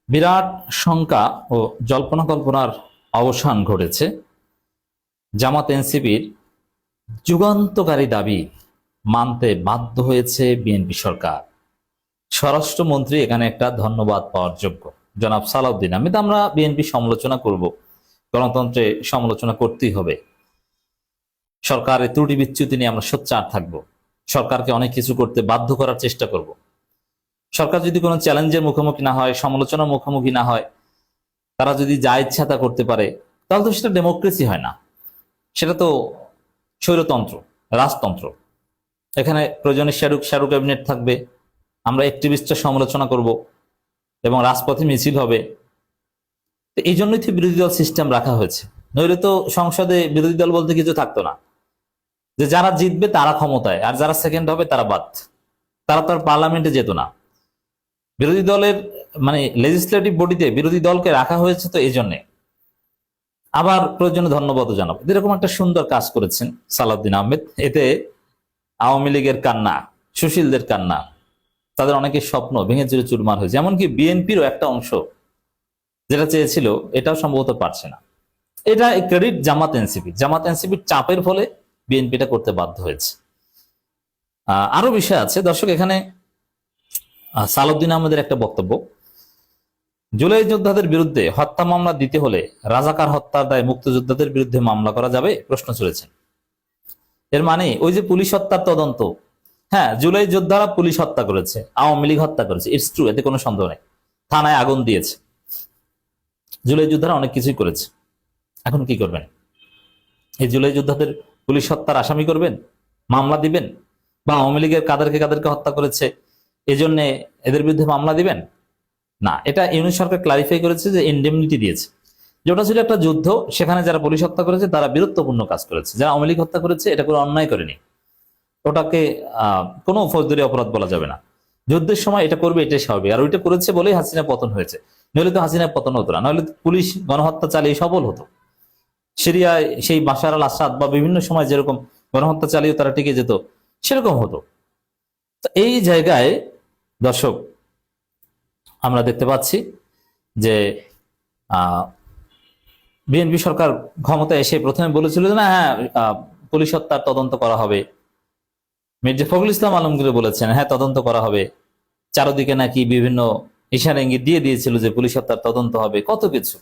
বিরাট শঙ্কা ও জল্পনা কল্পনার অবসান ঘটেছে। জামাত এনসিপির যুগান্তকারী দাবি মানতে বাধ্য হয়েছে বিএনপি সরকার। স্বরাষ্ট্রমন্ত্রী এখানে একটা ধন্যবাদ পাওয়ার যোগ্য, জনাব সালাউদ্দিন আহমেদ। আমরা বিএনপি সমালোচনা করব, গণতন্ত্রে সমালোচনা করতেই হবে। সরকারের ত্রুটি বিচ্যুতি নিয়ে আমরা সোচ্চার থাকব, সরকারকে অনেক কিছু করতে বাধ্য করার চেষ্টা করব। সরকার যদি কোনো চ্যালেঞ্জের মুখোমুখি না হয়, সমালোচনার মুখোমুখি না হয়, তারা যদি যা ইচ্ছা তা করতে পারে, তাহলে তো সেটা ডেমোক্রেসি হয় না, সেটা তো স্বৈরতন্ত্র, রাজতন্ত্র। এখানে প্রয়োজনে শ্যাডো ক্যাবিনেট থাকবে, আমরা অ্যাক্টিভিস্টের সমালোচনা করব এবং রাজপথে মিছিল হবে। তো এই জন্যই তো বিরোধী দল সিস্টেম রাখা হয়েছে, নইলে তো সংসদে বিরোধী দল বলতে কিছু থাকতো না। যে যারা জিতবে তারা ক্ষমতায়, আর যারা সেকেন্ড হবে তারা বাদ। তারা তো আর পার্লামেন্টে যেত না। বিরোধী দলের মানে লেজিসলেটিভ বডিতে বিরোধী দলকে রাখা হয়েছে তো এই জন্যে। আবার প্রয়োজনে ধন্যবাদও জানাবো, এরকম একটা সুন্দর কাজ করেছেন সালাউদ্দিন আহমেদ। এতে আওয়ামী লীগের কান্না, সুশীলদের কান্না, তাদের অনেকের স্বপ্ন ভেঙে চুরে চুরমার হয়েছে। এমনকি বিএনপিরও একটা অংশ যেটা চেয়েছিল এটাও সম্ভবত পারছে না। এটা ক্রেডিট জামাত এনসিপির চাপের ফলে বিএনপি এটা করতে বাধ্য হয়েছে। আরো বিষয় আছে দর্শক, এখানে সালাউদ্দিন আহমেদের একটা বক্তব্য, জুলাই যোদ্ধাদের বিরুদ্ধে হত্যা মামলা দিতে হলে রাজাকার হত্যার দায়ে মুক্তিযোদ্ধাদের বিরুদ্ধে মামলা করা যাবে, প্রশ্ন ছুড়েছেন। এর মানে ওই যে পুলিশ হত্যার তদন্ত, হ্যাঁ জুলাই যোদ্ধারা পুলিশ হত্যা করেছে, আওয়ামী লীগ হত্যা করেছে, ইটস ট্রু, এতে কোনো সন্দেহ নেই। থানায় আগুন দিয়েছে, জুলাই যোদ্ধারা অনেক কিছুই করেছে। এখন কি করবেন? এই জুলাই যোদ্ধাদের পুলিশ হত্যার আসামি করবেন, মামলা দিবেন? বা আওয়ামী লীগের কাদেরকে হত্যা করেছে এজন্য এদের বিরুদ্ধে মামলা দিবেন? না, এটা ইউনিট সরকার ক্লারিফাই করেছে যে ইনডেমনিটি দিয়েছে, যে ওটা ছিল একটা যুদ্ধ, সেখানে যারা পুলিশ হত্যা করেছে তারা বীরত্বপূর্ণ কাজ করেছে, যারা আওয়ামী লীগ হত্যা করেছে এটা কোনো অন্যায় করেনি, ওটাকে কোনো ফৌজদারি অপরাধ বলা যাবে না। যুদ্ধের সময় এটা করবে, এটাই স্বাভাবিক। আর ওইটা করেছে বলেই হাসিনা পতন হয়েছে, নইলে তো হাসিনা পতন হতো না, নইলে পুলিশ গণহত্যা চালিয়ে সফল হতো। সিরিয়ায় সেই বাশার আল আসাদ বা বিভিন্ন সময় যেরকম গণহত্যা চালিয়ে তারা টিকে যেত, সেরকম হতো। তো এই জায়গায় দর্শক আমরা দেখতে পাচ্ছি যে বিএনপি সরকার ক্ষমতায় এসে প্রথমে বলেছিল যে না, হ্যাঁ পুলিশ হত্যার তদন্ত করা হবে। মির্জা ফখরুল ইসলাম আলমগীর বলেছেন হ্যাঁ তদন্ত করা হবে। চারদিকে নাকি বিভিন্ন ইশারা ইঙ্গিত দিয়ে দিয়েছিল যে পুলিশ হত্যার তদন্ত হবে, কত কিছু।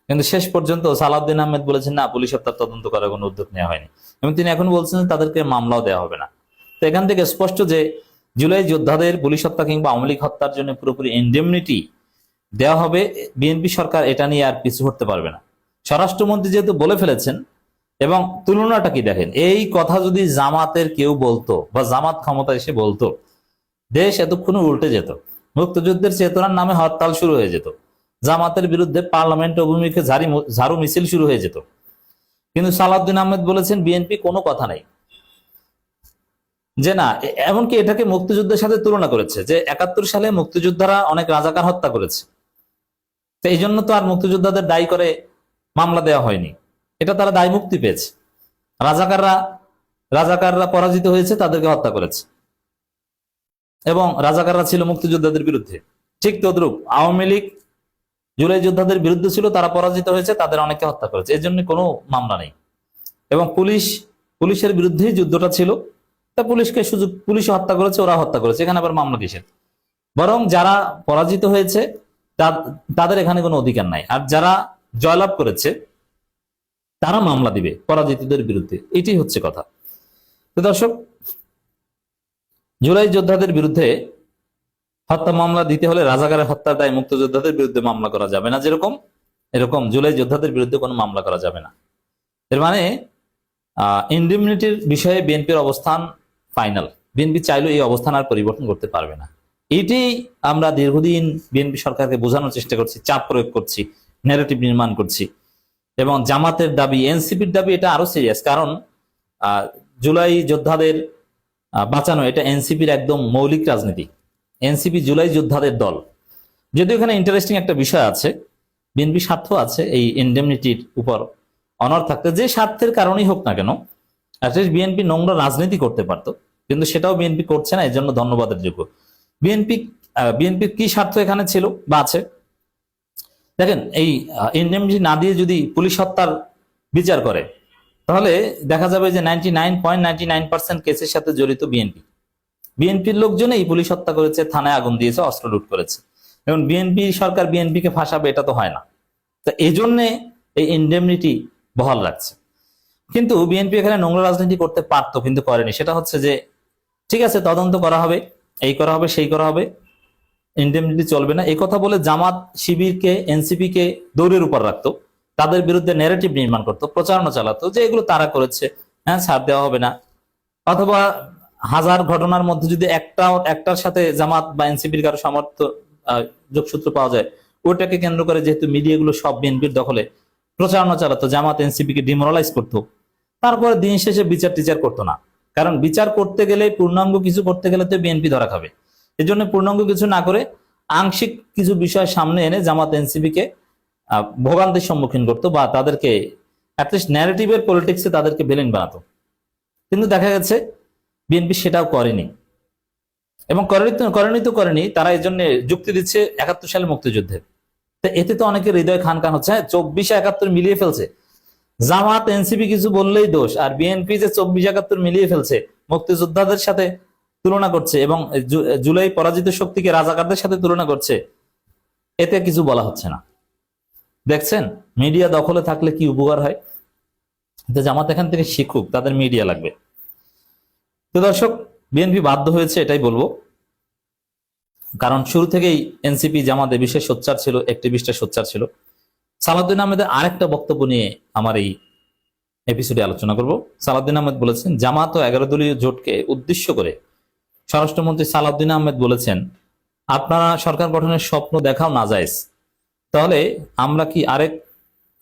কিন্তু শেষ পর্যন্ত সালাউদ্দিন আহমেদ বলেছেন না, পুলিশ হত্যার তদন্ত করার কোনো উদ্যোগ নেওয়া হয়নি, এবং তিনি এখন বলছেন তাদেরকে মামলাও দেওয়া হবে না। তো এখান থেকে স্পষ্ট যে জুলাই যোদ্ধাদের পুলিশ হত্যা কিংবা আওয়ামী লীগ হত্যার জন্য পুরোপুরি ইনডেমনিটি দেওয়া হবে। বিএনপি সরকার এটা নিয়ে আর পিছু হটতে পারবে না। স্বরাষ্ট্রমন্ত্রী যেহেতু বলে ফেলেছেন, এবং তুলনাটা কি দেখেন, এই কথা যদি জামাতের কেউ বলতো বা জামাত ক্ষমতা এসে বলতো, দেশ এতক্ষণ উল্টে যেত, মুক্তিযুদ্ধের চেতনার নামে হরতাল শুরু হয়ে যেত, জামাতের বিরুদ্ধে পার্লামেন্ট অভিমুখে ঝাড়ু মিছিল শুরু হয়ে যেত। কিন্তু সালাউদ্দিন আহমেদ বলেছেন বিএনপি কোনো কথা নাই, যে না, এমনকি এটাকে মুক্তিযুদ্ধের সাথে তুলনা করেছে যে 71 সালে মুক্তিযোদ্ধারা অনেক রাজাকার হত্যা করেছে, তো এই জন্য তো আর মুক্তিযোদ্ধাদের দায়ী করে মামলা দেওয়া হয়নি, এটা তারা দায় মুক্তি পেয়েছে। রাজাকাররা পরাজিত হয়েছে, তাদেরকে হত্যা করেছে, এবং রাজাকাররা ছিল মুক্তিযোদ্ধাদের বিরুদ্ধে। ঠিক তদ্রুপ আওয়ামী লীগ জুলাই যোদ্ধাদের বিরুদ্ধে ছিল, তারা পরাজিত হয়েছে, তাদের অনেককে হত্যা করেছে, এর জন্য কোনো মামলা নেই। এবং পুলিশের বিরুদ্ধেই যুদ্ধটা ছিল, তা পুলিশ হত্যা করেছে, ওরা হত্যা করেছে, এখানে আবার মামলা কিসের? বরং যারা পরাজিত হয়েছে তাদের এখানে কোনো অধিকার নাই, আর যারা জয়লাভ করেছে তারা মামলা দিবে পরাজিতদের বিরুদ্ধে, এটাই হচ্ছে কথা। তো দর্শক, জুলাই যোদ্ধাদের বিরুদ্ধে হত্যা মামলা দিতে হলে রাজাকারের হত্যার দায় মুক্তিযোদ্ধাদের বিরুদ্ধে মামলা করা যাবে না, এরকম জুলাই যোদ্ধাদের বিরুদ্ধে কোনো মামলা করা যাবে না। এর মানে ইনডেমনিটির বিষয়ে বিএনপির অবস্থান ফাইনাল। বিএনপি চাইলেও এই অবস্থান আর পরিবর্তন করতে পারবে না। এটাই আমরা দীর্ঘদিন বিএনপি সরকারকে বোঝানোর চেষ্টা করছি, চাপ প্রয়োগ করছি, ন্যারেটিভ নির্মাণ করছি। এবং জামাতের দাবি, এনসিপির দাবি, এটা আরো সিরিয়াস, কারণ জুলাই যোদ্ধাদের বাঁচানো এটা এনসিপির একদম মৌলিক রাজনীতি। এনসিপি জুলাই যোদ্ধাদের দল। যদিও এখানে ইন্টারেস্টিং একটা বিষয় আছে, বিএনপি স্বার্থ আছে এই ইনডেমনিটির উপর অনড় থাকতে, যে স্বার্থের কারণেই হোক না কেন। অ্যাটলিস্ট বিএনপি নোংরা রাজনীতি করতে পারতো, কিন্তু সেটাও বিএনপি করছে না, এর জন্য ধন্যবাদের যোগ্য। বিএনপির কি স্বার্থ এখানে ছিল বা আছে? দেখেন, এই ইনডেমনিটি না দিয়ে যদি পুলিশ হত্যার বিচার করে, তাহলে দেখা যাবে যে 99.99% কেসের সাথে জড়িত বিএনপি। বিএনপির লোকজনই পুলিশ হত্যা করেছে, থানায় আগুন দিয়েছে, অস্ত্র লুট করেছে। এখন বিএনপি সরকার বিএনপিকে ফাঁসাবে, এটা তো হয় না। তো এই জন্যে এই ইনডেমনিটি বহাল রাখছে। কিন্তু বিএনপি এখানে নোংরা রাজনীতি করতে পারতো, কিন্তু করেনি। সেটা হচ্ছে যে ঠিক আছে, তদন্ত করা হবে, এই করা হবে, সেই করা হবে, ইনডেমনিটি চলবে না, এই কথা বলে জামাত শিবিরকে, এনসিপি কে দৌড়ের উপর রাখতো, তাদের বিরুদ্ধে ন্যারেটিভ নির্মাণ করতো, প্রচারণা চালাতো যে এগুলো তারা করেছে, হ্যাঁ ছাড় দেওয়া হবে না। অথবা হাজার ঘটনার মধ্যে যদি একটার সাথে জামাত বা এনসিপির কারো সামর্থ্য যোগসূত্র পাওয়া যায়, ওইটাকে কেন্দ্র করে যেহেতু মিডিয়াগুলো সব বিএনপির দখলে, প্রচারণা চালাতো, জামাত এনসিপি কে ডিমোরালাইজ করতো। তারপরে দিন শেষে বিচার টিচার করতো না, কারণ বিচার করতে গেলে, পূর্ণাঙ্গ কিছু করতে গেলে তো বিএনপি ধরা খাবে। এই জন্য পূর্ণাঙ্গ কিছু না করে আংশিক কিছু বিষয় সামনে এনে জামাত এনসিপি কে ভোগান্তির সম্মুখীন করতো, বা তাদেরকে অ্যাটলিস্ট ন্যারেটিভের পলিটিক্সে তাদেরকে ভিলেন বানাতো। কিন্তু দেখা গেছে বিএনপি সেটাও করেনি, এবং করেনি তারা এই জন্য যুক্তি দিচ্ছে 71 সালে মুক্তিযুদ্ধে। তো এতে তো অনেকের হৃদয় খান খান হচ্ছে, 24-71 মিলিয়ে ফেলছে। জামাত এনসিপি কিছু বললেই দোষ, আর বিএনপি যে 24-71 মিলিয়ে ফেলছে, মুক্তিযোদ্ধাদের সাথে তুলনা করছে, এবং জুলাই পরাজিত শক্তিকে রাজাকারদের সাথে তুলনা করছে, এতে কিছু বলা হচ্ছে না। দেখছেন মিডিয়া দখলে থাকলে কি উপকার হয়। তো জামাত এখান থেকে শিখুক, তাদের মিডিয়া লাগবে। তো দর্শক, বিএনপি বাধ্য হয়েছে, এটাই বলবো, কারণ শুরু থেকেই এনসিপি জামাতে বিশেষ সোচ্চার ছিল, অ্যাক্টিভিস্টরা সোচ্চার ছিল। সালাউদ্দিন আহমেদের আরেকটা বক্তব্য নিয়ে আমার এই এপিসোডে আলোচনা করব। সালাউদ্দিন আহমেদ বলেছেন, জামাত ও 11 দলীয় জোটকে উদ্দেশ্য করে স্বরাষ্ট্রমন্ত্রী সালাউদ্দিন আহমেদ বলেছেন, আপনারা সরকার গঠনের স্বপ্ন দেখাও নাজায়েজ, তাহলে আমরা কি আরেক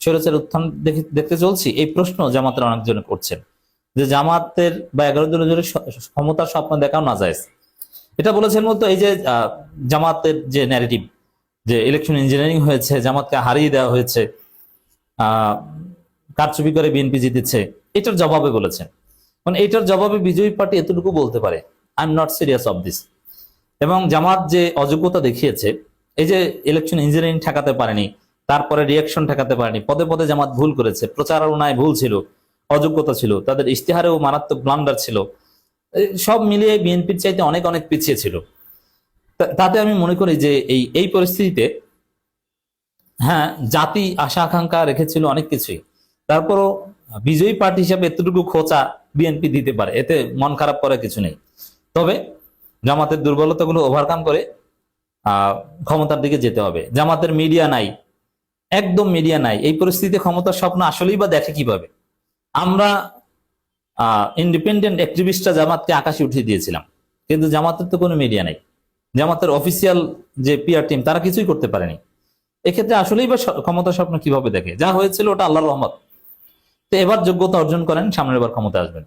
স্বৈরাচার উত্থান দেখতে চলছি? এই প্রশ্ন জামাতের অনেকজন করছেন, যে জামাতের বা 11 দলীয় জোটের ক্ষমতার স্বপ্ন দেখাও নাজায়েজ। এটা বলেছেন মূলত এই যে জামাতের যে ন্যারেটিভ, যে ইলেকশন ইঞ্জিনিয়ারিং হয়েছে, জামাতকে হারিয়ে দেওয়া হয়েছে, কারচুপি করে বিএনপি জিতেছে, এটার জবাবে বলেছেন। মানে এটার জবাবে বিজয়ী পার্টি এতটুকু বলতে পারে, I am not serious of this. এবং জামাত যে অযোগ্যতা দেখিয়েছে, এই যে ইলেকশন ইঞ্জিনিয়ারিং ঠেকাতে পারেনি, তারপরে রিয়াকশন ঠেকাতে পারেনি, পদে পদে জামাত ভুল করেছে, প্রচারণায় ভুল ছিল, অযোগ্যতা ছিল, তাদের ইশতেহারেও মারাত্মক ব্লান্ডার ছিল, সব মিলিয়ে বিএনপির চাইতে অনেক অনেক পিছিয়ে ছিল। তাতে আমি মনে করি যে এই পরিস্থিতিতে, হ্যাঁ জাতি আশা আকাঙ্ক্ষা রেখেছিল অনেক কিছুই, তারপরও বিজয়ী পার্টি হিসাবে এতটুকু খোঁচা বিএনপি দিতে পারে, এতে মন খারাপ করার কিছু নেই। তবে জামাতের দুর্বলতাগুলো ওভারকাম করে ক্ষমতার দিকে যেতে হবে। জামাতের মিডিয়া নাই, একদম মিডিয়া নাই। এই পরিস্থিতিতে ক্ষমতার স্বপ্ন আসলেই বা দেখে কিভাবে? আমরা ইন্ডিপেন্ডেন্ট অ্যাক্টিভিস্টরা জামাতকে আকাশে উঠিয়ে দিয়েছিলাম, কিন্তু জামাতের তো কোনো মিডিয়া নাই। জামাতের অফিসিয়াল যে পিআর টিম, তারা কিছুই করতে পারেনি। এক্ষেত্রে আসলেই বা ক্ষমতার স্বপ্ন কিভাবে দেখে? যা হয়েছিল ওটা আল্লাহর রহমত। তো এবার যোগ্যতা অর্জন করেন, সামনের বার ক্ষমতা আসবেন।